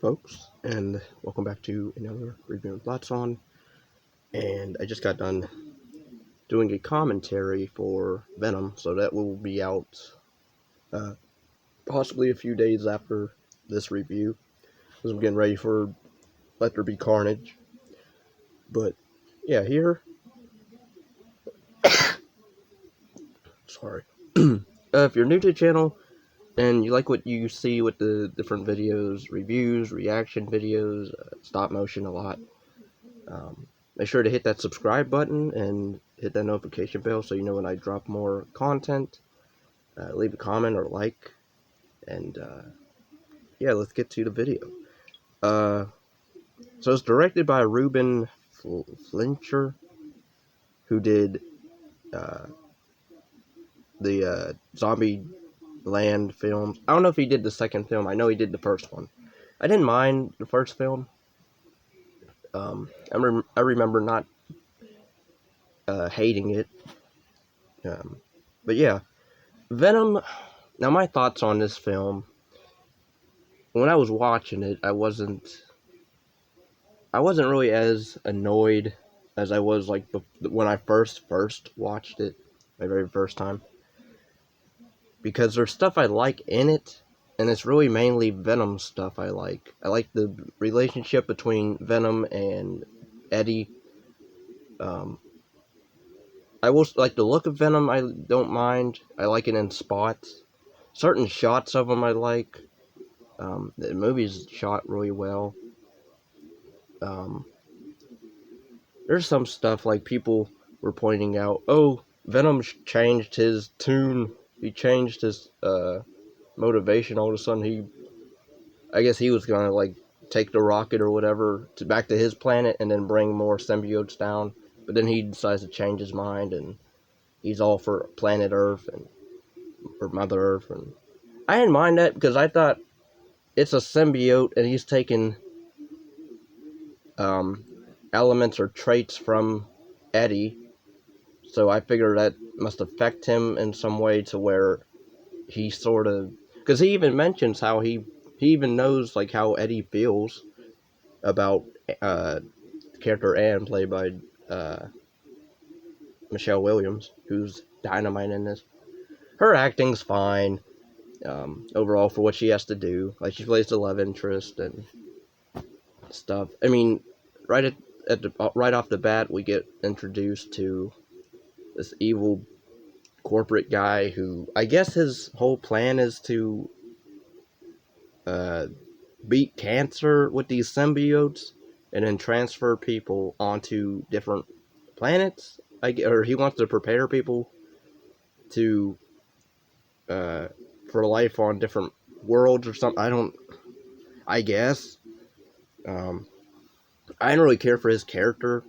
folks, and welcome back to another review of Thoughts on. And I just got done doing a commentary for Venom, so that will be out possibly a few days after this review, because I'm getting ready for Let There Be Carnage. But yeah, here, sorry. If you're new to the channel and you like what you see with the different videos, reviews, reaction videos, stop motion a lot, make sure to hit that subscribe button and hit that notification bell so you know when I drop more content. Leave a comment or like, and yeah, let's get to the video. So it's directed by Ruben Fleischer, who did the Zombie Land films. I don't know if he did the second film. I know he did the first one. I didn't mind the first film. I remember not hating it. But yeah, Venom. Now my thoughts on this film. When I was watching it, I wasn't really as annoyed as I was like when I first watched it, my very first time, because there's stuff I like in it, and it's really mainly Venom stuff I like. I like the relationship between Venom and Eddie. I will like the look of Venom. I don't mind. I like it in spots. Certain shots of him I like. The movie's shot really well. There's some stuff like people were pointing out, oh, Venom changed his tune. He changed his motivation. All of a sudden, I guess he was gonna like take the rocket or whatever back to his planet and then bring more symbiotes down. But then he decides to change his mind and he's all for planet Earth or Mother Earth. And I didn't mind that because I thought it's a symbiote and he's taking elements or traits from Eddie, so I figure that must affect him in some way to where he sort of, because he even mentions how he even knows like how Eddie feels about character Anne, played by Michelle Williams, who's dynamite in this. Her acting's fine overall for what she has to do. Like, she plays the love interest and stuff. I mean, right off the bat, we get introduced to this evil corporate guy who, I guess his whole plan is to beat cancer with these symbiotes and then transfer people onto different planets. Or he wants to prepare people to for life on different worlds or something. I guess. I didn't really care for his character.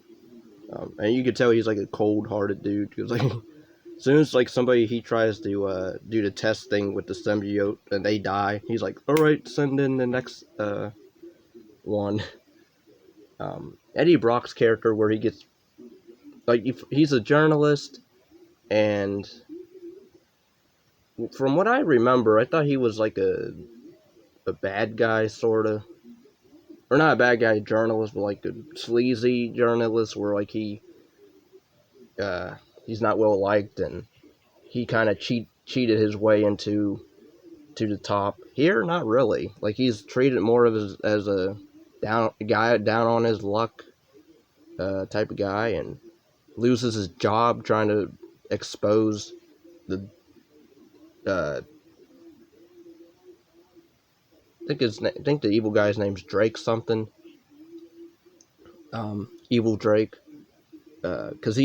And you could tell he's like a cold-hearted dude, because like as soon as like somebody he tries to do the test thing with the symbiote and they die, he's like, all right, send in the next one. Eddie Brock's character, where he gets like, he's a journalist, and from what I remember, I thought he was like a bad guy, sorta, or not a bad guy journalist, but like a sleazy journalist, where like he's not well liked, and he kind of cheated his way to the top. Here, not really. Like, he's treated more of as a down on his luck type of guy, and loses his job trying to expose the I think the evil guy's name's Drake something. Evil Drake, because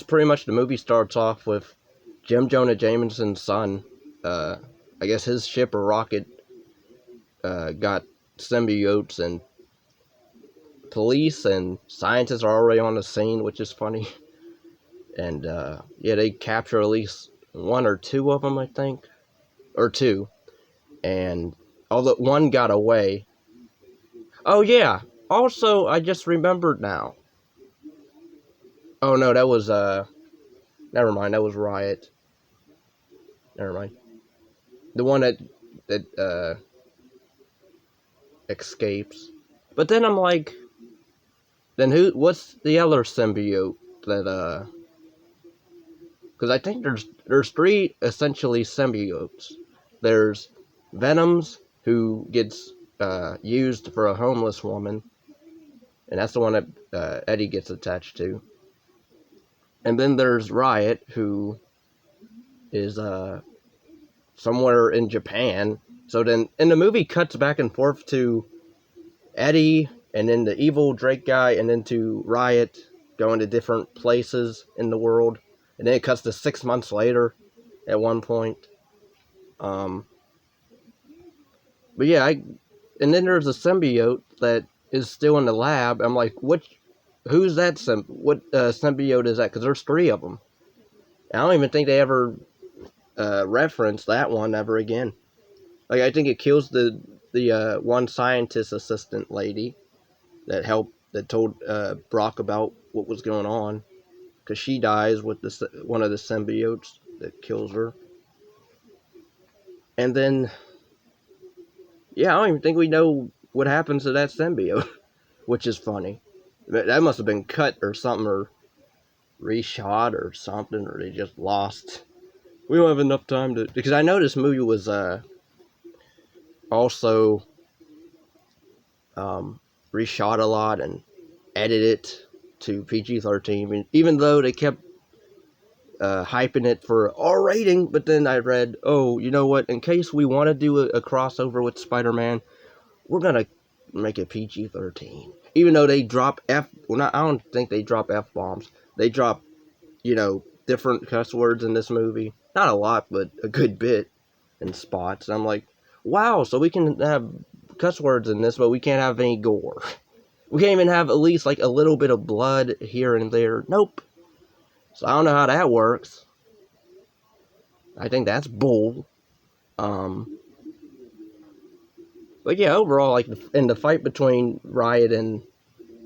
pretty much the movie starts off with Jim Jonah Jameson's son. I guess his ship or rocket got symbiotes, and police and scientists are already on the scene, which is funny. And yeah, they capture at least one or two of them, I think, or two. And although one got away. Oh yeah. Also, I just remembered now. Oh no, that was never mind. That was Riot. Never mind. The one that escapes. But then I'm like, then what's the other symbiote that, because I think there's three essentially symbiotes. There's Venom's, who gets used for a homeless woman, and that's the one that Eddie gets attached to. And then there's Riot, who is somewhere in Japan. So then, in the movie, cuts back and forth to Eddie, and then the evil Drake guy, and then to Riot, going to different places in the world. And then it cuts to 6 months later at one point. But yeah, and then there's a symbiote that is still in the lab. I'm like, who's that what symbiote is that? Because there's three of them. I don't even think they ever reference that one ever again. Like, I think it kills the one scientist assistant lady that told Brock about what was going on, because she dies with one of the symbiotes that kills her. And then, yeah, I don't even think we know what happens to that symbiote, which is funny. That must have been cut or something, or reshot or something, or they just lost. We don't have enough time to... Because I know this movie was also reshot a lot and edited to PG-13, even though they kept hyping it for R rating. But then I read, oh, you know what, in case we want to do a crossover with Spider-Man, we're gonna make it PG-13. Even though they drop I don't think they drop F-bombs. They drop, different cuss words in this movie. Not a lot, but a good bit in spots. And I'm like, wow, so we can have cuss words in this, but we can't have any gore. We can't even have at least like a little bit of blood here and there. Nope. So I don't know how that works. I think that's bull. But yeah, overall, like, in the fight between Riot and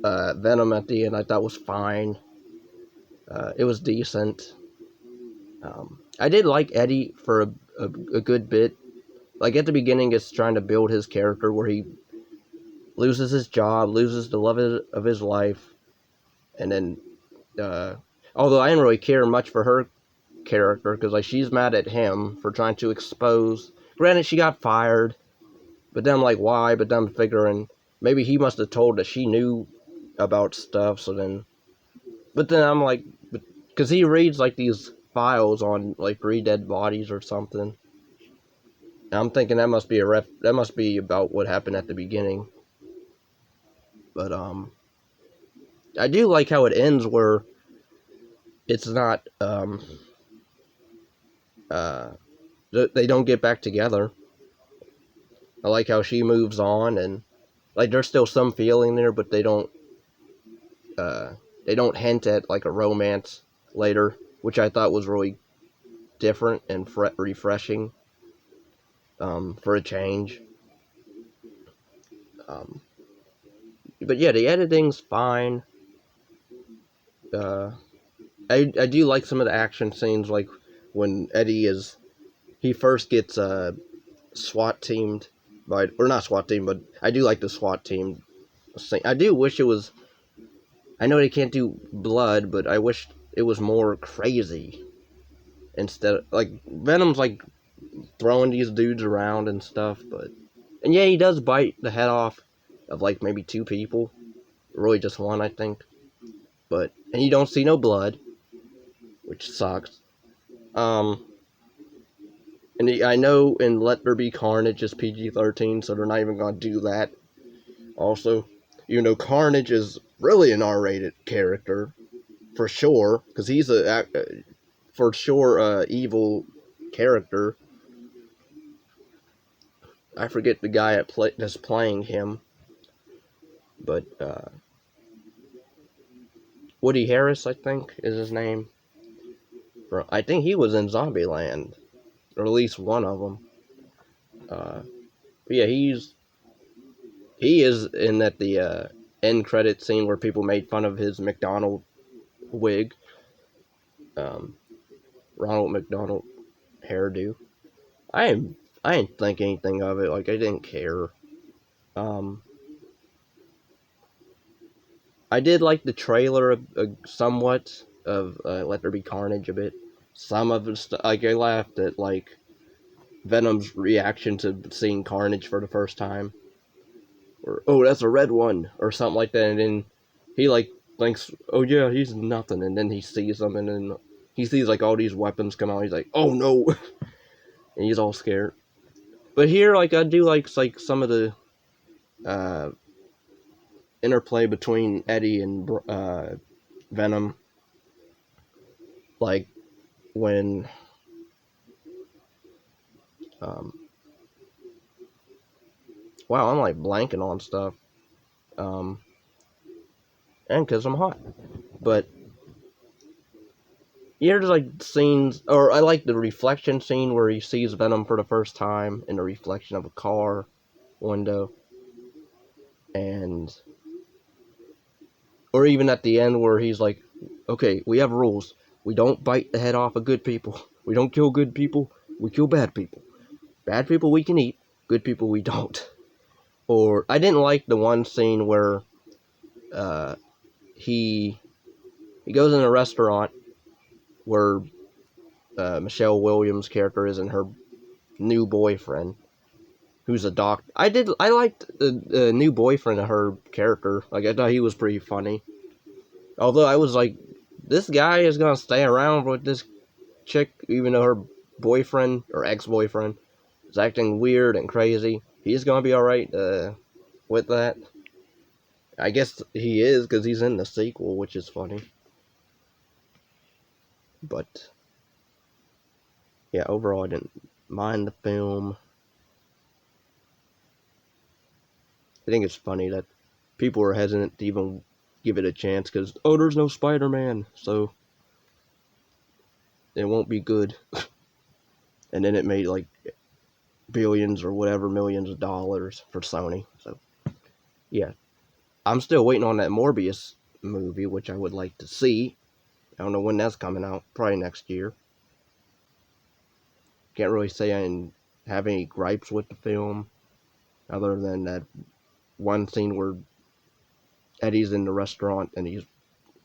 Venom at the end, I thought was fine. It was decent. I did like Eddie for a good bit. Like, at the beginning, it's trying to build his character where he loses his job, loses the love of his life, and then, although I didn't really care much for her character, because, like, she's mad at him for trying to expose... Granted, she got fired, but then I'm like, why? But then I'm figuring, maybe he must have told that she knew about stuff, so then... But then I'm like... Because he reads, like, these files on, like, 3 dead bodies or something. And I'm thinking that must be about what happened at the beginning. But, I do like how it ends where it's not, they don't get back together. I like how she moves on, and, like, there's still some feeling there, but they don't hint at, like, a romance later, which I thought was really different and refreshing, for a change. But yeah, the editing's fine. I do like some of the action scenes, like when Eddie he first gets SWAT teamed or not SWAT team, but I do like the SWAT team scene. I do wish it was... I know they can't do blood, but I wish it was more crazy. Instead of, like, Venom's, like, throwing these dudes around and stuff, but... And yeah, he does bite the head off of, like, maybe 2 people. Really just 1, I think. And you don't see no blood, which sucks. And I know in Let There Be Carnage is PG-13, so they're not even gonna do that. Also, Carnage is really an R-rated character, for sure, because he's for sure evil character. I forget the guy that's playing him, but Woody Harris, I think, is his name. I think he was in Zombieland, or at least one of them. But yeah, he is in at the end credit scene where people made fun of his McDonald wig, Ronald McDonald hairdo. I didn't think anything of it. Like, I didn't care. Um, I did like the trailer somewhat of Let There Be Carnage a bit. Some of it, like I laughed at like Venom's reaction to seeing Carnage for the first time, or oh that's a red one or something like that, and then he like thinks oh yeah he's nothing, and then he sees them, and then he sees like all these weapons come out. He's like oh no, and he's all scared. But here like I do like some of the uh, interplay between Eddie and Venom, like when um, wow I'm like blanking on stuff, um, and because I'm hot, but there's like scenes, or I like the reflection scene where he sees Venom for the first time in the reflection of a car window, and or even at the end where he's like, okay, we have rules. We don't bite the head off of good people. We don't kill good people. We kill bad people. Bad people we can eat. Good people we don't. Or I didn't like the one scene where uh, he goes in a restaurant where Michelle Williams' character is and her new boyfriend, who's a doc. I liked the new boyfriend of her character. Like I thought he was pretty funny. Although I was like, this guy is gonna stay around with this chick, even though her boyfriend or ex-boyfriend is acting weird and crazy. He's gonna be all right with that. I guess he is because he's in the sequel, which is funny. But yeah, overall, I didn't mind the film. I think it's funny that people are hesitant to even give it a chance because oh, there's no Spider-Man, so it won't be good. And then it made like billions or whatever millions of dollars for Sony. So yeah, I'm still waiting on that Morbius movie, which I would like to see. I don't know when that's coming out. Probably next year. Can't really say I didn't have any gripes with the film, other than that one scene where Eddie's in the restaurant and he's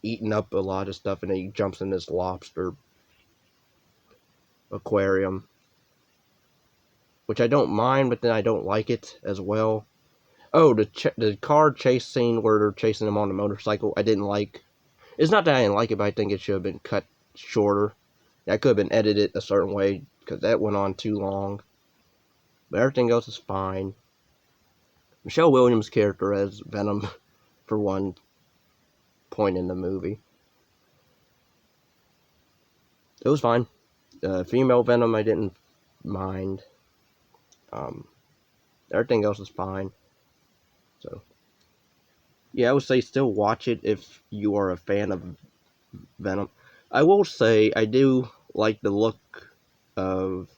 eating up a lot of stuff, and then he jumps in this lobster aquarium, which I don't mind, but then I don't like it as well. Oh, the car chase scene where they're chasing him on the motorcycle, I didn't like. It's not that I didn't like it, but I think it should have been cut shorter. That could have been edited a certain way, because that went on too long. But everything else is fine. Michelle Williams' character as Venom, for one point in the movie, it was fine. Female Venom, I didn't mind. Um, Everything else is fine. So, yeah, I would say still watch it if you are a fan of Venom. I will say I do like the look of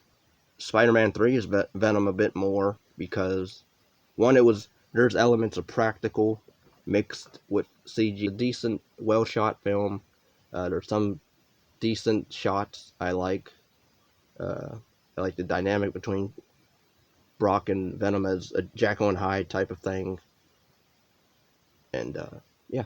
Spider-Man 3's Venom a bit more because one, there's elements of practical mixed with CG. A decent, well-shot film. There's some decent shots I like. I like the dynamic between Brock and Venom as a Jekyll and Hyde type of thing. And yeah,